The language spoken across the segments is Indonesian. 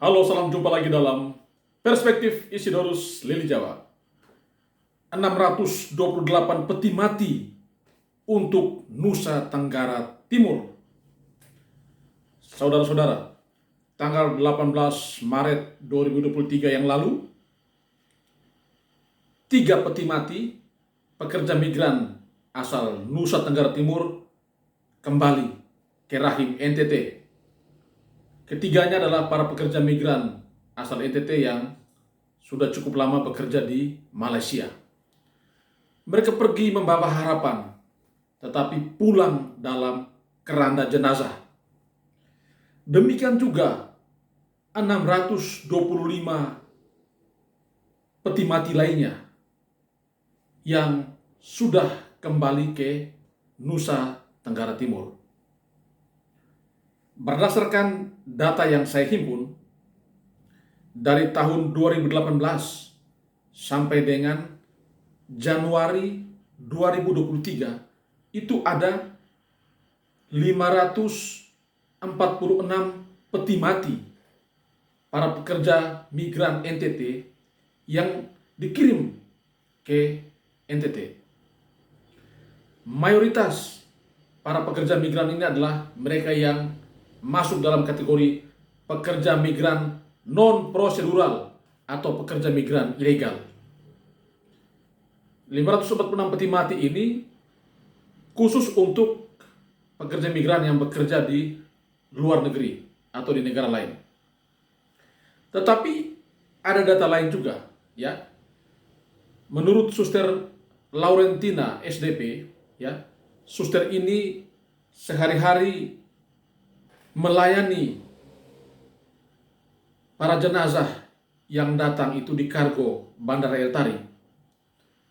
Halo, salam jumpa lagi dalam Perspektif Isidorus Lili Jawa. 628 peti mati untuk Nusa Tenggara Timur. Saudara-saudara, tanggal 18 Maret 2023 yang lalu, 3 peti mati pekerja migran asal Nusa Tenggara Timur kembali ke rahim NTT. Ketiganya adalah para pekerja migran asal NTT yang sudah cukup lama bekerja di Malaysia. Mereka pergi membawa harapan, tetapi pulang dalam keranda jenazah. Demikian juga 625 peti mati lainnya yang sudah kembali ke Nusa Tenggara Timur. Berdasarkan data yang saya himpun, dari tahun 2018 sampai dengan Januari 2023, itu ada 546 peti mati para pekerja migran NTT yang dikirim ke NTT. Mayoritas para pekerja migran ini adalah mereka yang masuk dalam kategori pekerja migran non-prosedural atau pekerja migran ilegal. 546 peti mati ini khusus untuk pekerja migran yang bekerja di luar negeri atau di negara lain. Tetapi ada data lain juga, ya. Menurut Suster Laurentina SDP, ya, suster ini sehari-hari melayani para jenazah yang datang itu di kargo Bandara El Tari.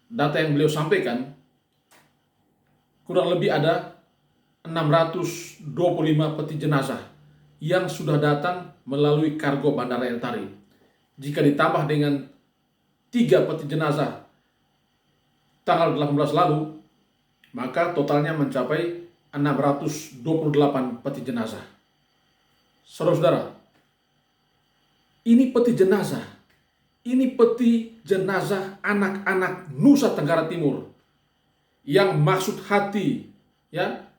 Data yang beliau sampaikan, kurang lebih ada 625 peti jenazah yang sudah datang melalui kargo Bandara El Tari. Jika ditambah dengan 3 peti jenazah tanggal 18 lalu, maka totalnya mencapai 628 peti jenazah. Saudara-saudara, ini peti jenazah anak-anak Nusa Tenggara Timur yang maksud hati, ya,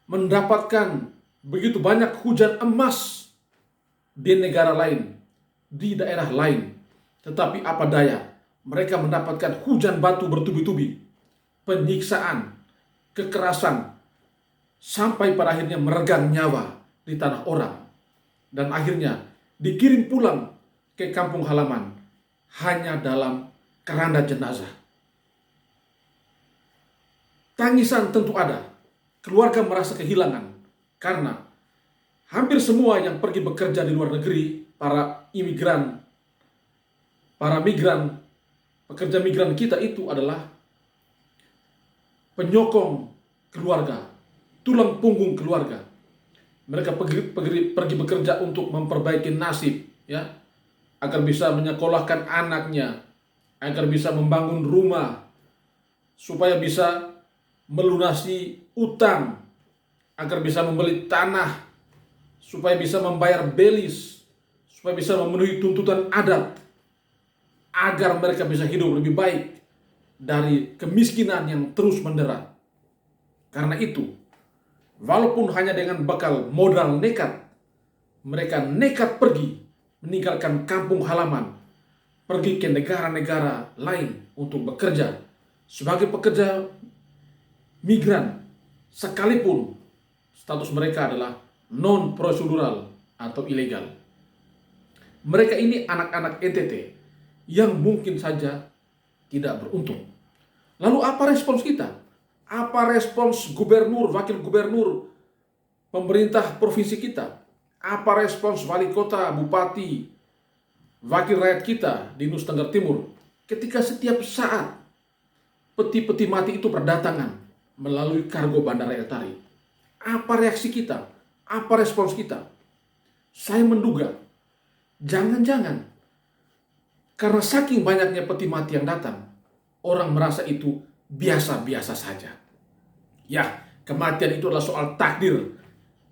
mendapatkan begitu banyak hujan emas di negara lain, di daerah lain. Tetapi apa daya, mereka mendapatkan hujan batu bertubi-tubi, penyiksaan, kekerasan, sampai pada akhirnya meregang nyawa di tanah orang. Dan akhirnya dikirim pulang ke kampung halaman hanya dalam keranda jenazah. Tangisan tentu ada. Keluarga merasa kehilangan karena hampir semua yang pergi bekerja di luar negeri, para imigran, para migran, pekerja migran kita itu adalah penyokong keluarga, tulang punggung keluarga. Mereka pergi bekerja untuk memperbaiki nasib, ya, agar bisa menyekolahkan anaknya, agar bisa membangun rumah, supaya bisa melunasi utang, agar bisa membeli tanah, supaya bisa membayar belis, supaya bisa memenuhi tuntutan adat, agar mereka bisa hidup lebih baik dari kemiskinan yang terus mendera. Karena itu, walaupun hanya dengan bekal modal nekat, mereka nekat pergi meninggalkan kampung halaman, pergi ke negara-negara lain untuk bekerja sebagai pekerja migran, sekalipun status mereka adalah non-prosedural atau ilegal. Mereka ini anak-anak NTT yang mungkin saja tidak beruntung. Lalu apa respons kita? Apa respons gubernur, wakil gubernur, pemerintah provinsi kita? Apa respons wali kota, bupati, wakil rakyat kita di Nusa Tenggara Timur ketika setiap saat peti-peti mati itu berdatangan melalui kargo Bandara El Tari? Apa reaksi kita? Apa respons kita? Saya menduga, jangan-jangan karena saking banyaknya peti mati yang datang, orang merasa itu biasa-biasa saja. Ya, kematian itu adalah soal takdir.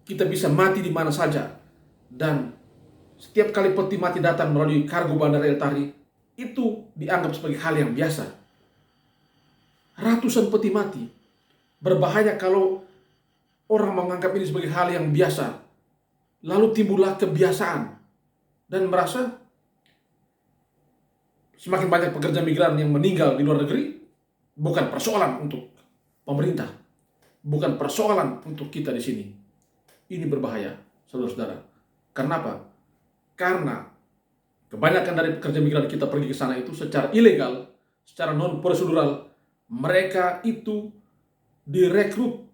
Kita bisa mati di mana saja. Dan setiap kali peti mati datang melalui kargo Bandara Eltari, itu dianggap sebagai hal yang biasa. Ratusan peti mati. Berbahaya kalau orang menganggap ini sebagai hal yang biasa. Lalu timbullah kebiasaan dan merasa semakin banyak pekerja migran yang meninggal di luar negeri bukan persoalan untuk pemerintah, bukan persoalan untuk kita di sini. Ini berbahaya, saudara-saudara. Kenapa? Karena kebanyakan dari pekerja migran kita pergi ke sana itu secara ilegal, secara non prosedural. Mereka itu direkrut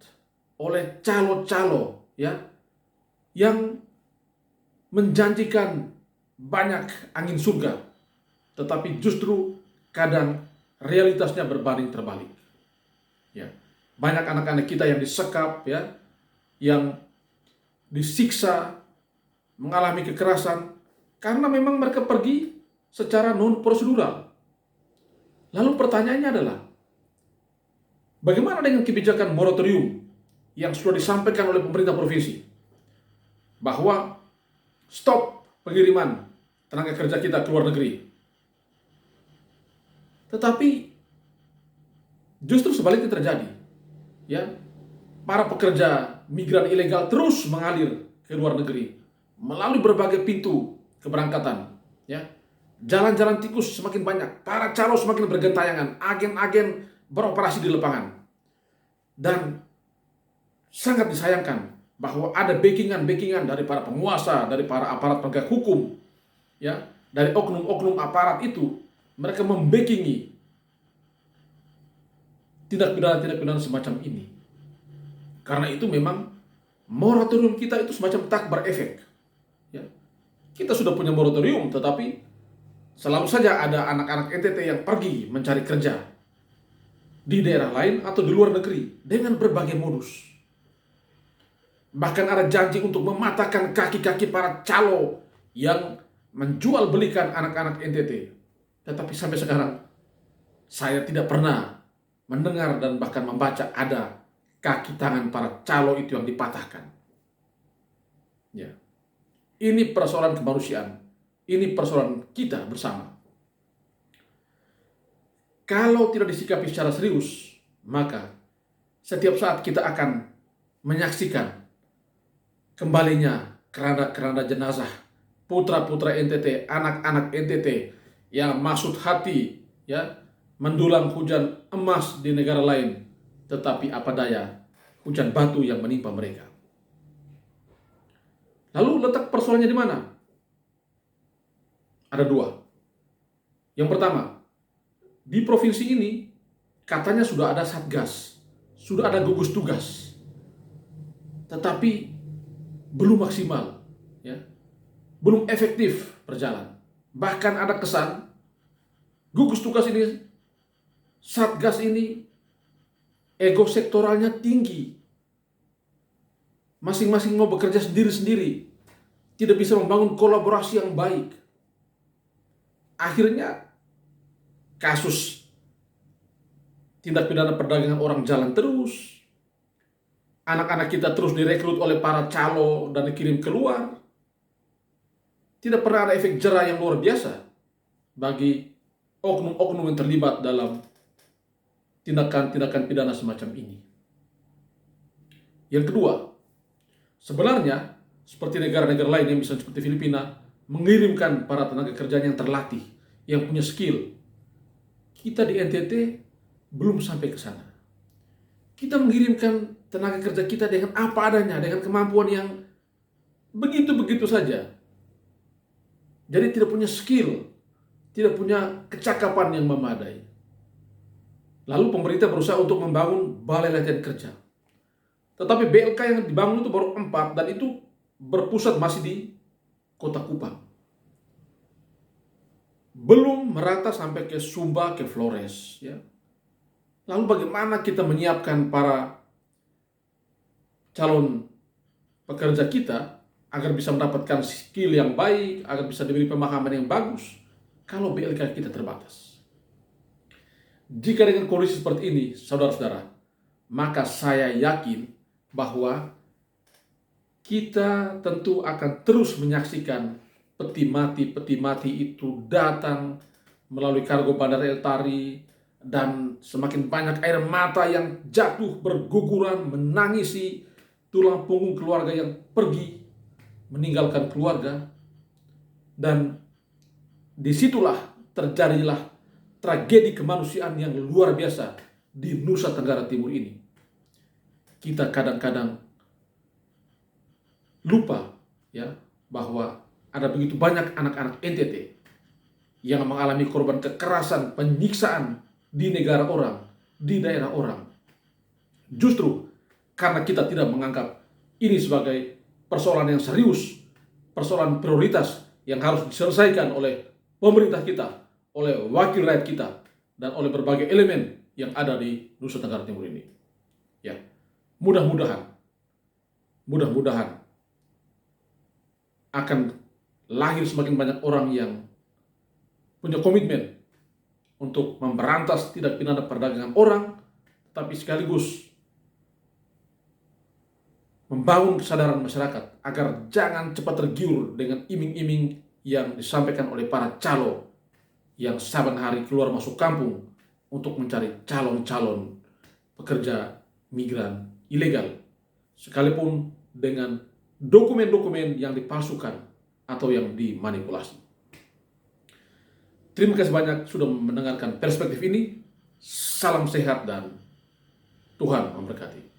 oleh calo-calo, ya, yang menjanjikan banyak angin surga, tetapi justru kadang realitasnya berbanding terbalik. Ya, banyak anak-anak kita yang disekap, ya, yang disiksa, mengalami kekerasan karena memang mereka pergi secara non prosedural. Lalu pertanyaannya adalah, bagaimana dengan kebijakan moratorium yang sudah disampaikan oleh pemerintah provinsi bahwa stop pengiriman tenaga kerja kita ke luar negeri? Tetapi justru sebaliknya terjadi. Ya, para pekerja migran ilegal terus mengalir ke luar negeri melalui berbagai pintu keberangkatan. Ya, jalan-jalan tikus semakin banyak, para calo semakin bergentayangan, agen-agen beroperasi di lapangan. Dan sangat disayangkan bahwa ada backingan dari para penguasa, dari para aparat penegak hukum, ya, dari oknum-oknum aparat itu, mereka membackingi tindak pidana semacam ini. Karena itu memang moratorium kita itu semacam tak berefek. Ya. Kita sudah punya moratorium, tetapi selalu saja ada anak-anak NTT yang pergi mencari kerja di daerah lain atau di luar negeri dengan berbagai modus. Bahkan ada janji untuk mematahkan kaki-kaki para calo yang menjual belikan anak-anak NTT. Tetapi sampai sekarang saya tidak pernah mendengar dan bahkan membaca ada kaki tangan para calo itu yang dipatahkan. Ya. Ini persoalan kemanusiaan. Ini persoalan kita bersama. Kalau tidak disikapi secara serius, maka setiap saat kita akan menyaksikan kembalinya keranda-keranda jenazah putra-putra NTT, anak-anak NTT yang maksud hati, ya, mendulang hujan emas di negara lain, tetapi apa daya, hujan batu yang menimpa mereka. Lalu letak persoalannya di mana? Ada dua. Yang pertama, di provinsi ini katanya sudah ada satgas, sudah ada gugus tugas, tetapi belum maksimal, ya, belum efektif berjalan. Bahkan ada kesan gugus tugas ini, satgas ini, ego sektoralnya tinggi. Masing-masing mau bekerja sendiri-sendiri, tidak bisa membangun kolaborasi yang baik. Akhirnya kasus tindak pidana perdagangan orang jalan terus. Anak-anak kita terus direkrut oleh para calo dan dikirim keluar. Tidak pernah ada efek jera yang luar biasa bagi oknum-oknum yang terlibat dalam tindakan-tindakan pidana semacam ini. Yang kedua, sebenarnya seperti negara-negara lain yang misalnya seperti Filipina mengirimkan para tenaga kerjanya yang terlatih, yang punya skill. Kita di NTT belum sampai ke sana. Kita mengirimkan tenaga kerja kita dengan apa adanya, dengan kemampuan yang begitu-begitu saja. Jadi tidak punya skill, tidak punya kecakapan yang memadai. Lalu pemerintah berusaha untuk membangun balai latihan kerja. Tetapi BLK yang dibangun itu baru 4 dan itu berpusat masih di Kota Kupang. Belum merata sampai ke Sumba, ke Flores, ya. Lalu bagaimana kita menyiapkan para calon pekerja kita agar bisa mendapatkan skill yang baik, agar bisa diberi pemahaman yang bagus, kalau BLK kita terbatas? Jika dengan kondisi seperti ini, saudara-saudara, maka saya yakin bahwa kita tentu akan terus menyaksikan peti mati itu datang melalui kargo Bandara El Tari, dan semakin banyak air mata yang jatuh berguguran menangisi tulang punggung keluarga yang pergi meninggalkan keluarga. Dan disitulah terjadilah tragedi kemanusiaan yang luar biasa di Nusa Tenggara Timur ini. Kita kadang-kadang lupa ya bahwa ada begitu banyak anak-anak NTT yang mengalami korban kekerasan, penyiksaan di negara orang, di daerah orang. Justru karena kita tidak menganggap ini sebagai persoalan yang serius, persoalan prioritas yang harus diselesaikan oleh pemerintah kita, oleh wakil rakyat kita, dan oleh berbagai elemen yang ada di Nusa Tenggara Timur ini. Ya, mudah-mudahan akan lahir semakin banyak orang yang punya komitmen untuk memberantas tindak pidana perdagangan orang, tapi sekaligus membangun kesadaran masyarakat agar jangan cepat tergiur dengan iming-iming yang disampaikan oleh para calo yang saban hari keluar masuk kampung untuk mencari calon-calon pekerja migran ilegal, sekalipun dengan dokumen-dokumen yang dipalsukan atau yang dimanipulasi. Terima kasih banyak sudah mendengarkan perspektif ini. Salam sehat dan Tuhan memberkati.